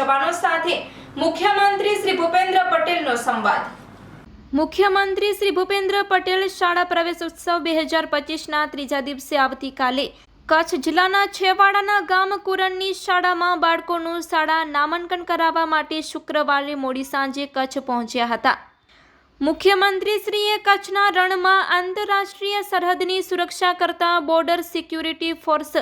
જવાનો સાથે મુખ્યમંત્રી શ્રી ભૂપેન્દ્ર પટેલનો સંવાદ। મુખ્યમંત્રી શ્રી ભૂપેન્દ્ર પટેલ શાળા પ્રવેશ ઉત્સવ 2025ના ત્રીજા દિવસે આવતીકાલે કચ્છ જિલ્લાના છેવાડાના ગામ કુરણની શાળામાં બાળકોનું શાળા નામાંકન કરાવવા માટે શુક્રવારે મોડી સાંજે કચ્છ પહોંચ્યા હતા। મુખ્યમંત્રીશ્રીએ કચ્છના રણમાં આંતરરાષ્ટ્રીય સરહદની સુરક્ષા કરતા બોર્ડર સિક્યુરિટી ફોર્સ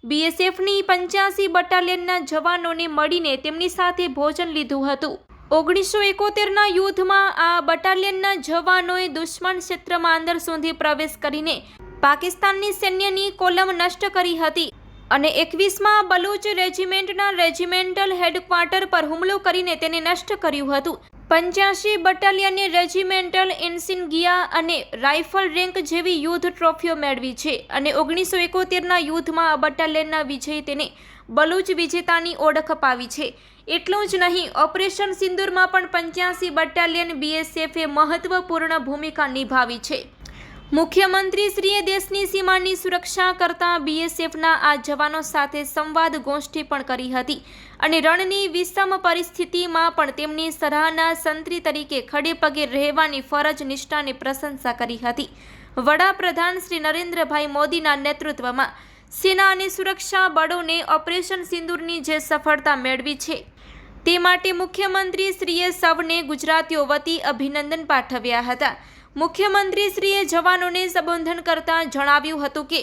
BSFની 85 બટાલિયનના જવાનોને મળીને તેમની સાથે ભોજન લીધું હતું। 1971ના યુદ્ધમાં આ બટાલિયનના જવાનોએ દુશ્મન ક્ષેત્રમાં અંદર સુધી પ્રવેશ કરીને પાકિસ્તાનની સૈન્યની કોલમ નષ્ટ કરી હતી અને 21મા બલુચ રેજિમેન્ટના રેજિમેન્ટલ હેડક્વાર્ટર પર હુમલો કરીને તેને નષ્ટ કર્યું હતું। 85 બટાલિયને રેજિમેન્ટલ ઇન્સિગ્નિયા અને રાઇફલ રેન્ક જેવી યુદ્ધ ટ્રોફીઓ મેળવી છે અને 1971ના યુદ્ધમાં આ બટાલિયનના વિજય તેને બલુચ વિજેતાની ઓળખ અપાવી છે। એટલું જ નહીં, ઓપરેશન સિંદૂરમાં પણ 85 બટાલિયન BSFએ મહત્વપૂર્ણ ભૂમિકા નિભાવી છે। મુખ્યમંત્રીશ્રીએ દેશની સીમાની સુરક્ષા કરતા BSFના આ જવાનો સાથે સંવાદ ગોષ્ઠી પણ કરી હતી અને રણની વિષમ પરિસ્થિતિમાં પણ તેમની સરાહના સંત્રી તરીકે ખડે પગે રહેવાની ફરજ નિષ્ઠાની પ્રશંસા કરી હતી। વડાપ્રધાન શ્રી નરેન્દ્રભાઈ મોદીના નેતૃત્વમાં સેના અને સુરક્ષા બળોને ઓપરેશન સિંદૂરની જે સફળતા મેળવી છે તે માટે મુખ્યમંત્રીશ્રીએ સૌને ગુજરાતીઓ વતી અભિનંદન પાઠવ્યા હતા। મુખ્યમંત્રીશ્રીએ જવાનોને સંબોધન કરતા જણાવ્યું હતું કે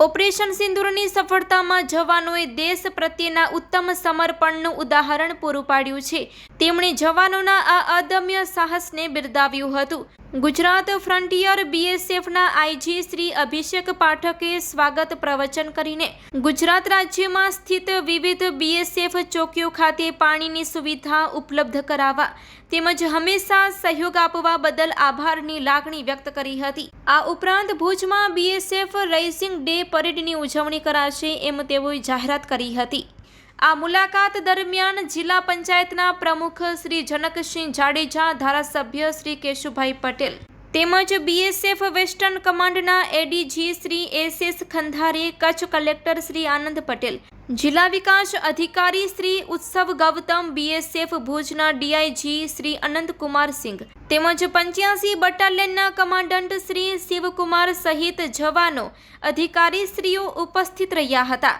ઓપરેશન સિંદૂરની સફળતામાં જવાનોએ દેશ પ્રત્યેના ઉત્તમ સમર્પણનું ઉદાહરણ પૂરું પાડ્યું છે। તેમણે જવાનોના આ અદમ્ય સાહસને બિરદાવ્યું હતું। ગુજરાત ફ્રન્ટિયર BSFના IG શ્રી અભિષેક પાઠકે સ્વાગત પ્રવચન કરીને ગુજરાત રાજ્યમાં સ્થિત વિવિધ BSF ચોકીઓ ખાતે પાણીની સુવિધા ઉપલબ્ધ કરાવવા તેમજ હંમેશા સહયોગ આપવા બદલ આભારની લાગણી વ્યક્ત કરી હતી। આ ઉપરાંત ભુજમાં BSF રેસિંગ ડે પરેડની ઉજવણી કરાશે એમ તેઓએ જાહેરાત કરી હતી। આ મુલાકાત દરમિયાન જિલ્લા પંચાયતના પ્રમુખ શ્રી જનકસિંહ જાડેજા, ધારાસભ્ય શ્રી કેશુભાઈ પટેલ તેમજ BSF વેસ્ટર્ન કમાન્ડના ADG Shri SS Khandhare, Kutch collector Shri Anand Patel, જિલ્લા વિકાસ અધિકારી શ્રી ઉત્સવ ગૌતમ, BSF ભુજના DIG શ્રી અનંતકુમાર સિંઘ તેમજ 85 બટાલિયનના કમાન્ડન્ટ શ્રી શિવકુમાર સહિત જવાનો, અધિકારીશ્રીઓ ઉપસ્થિત રહ્યા હતા।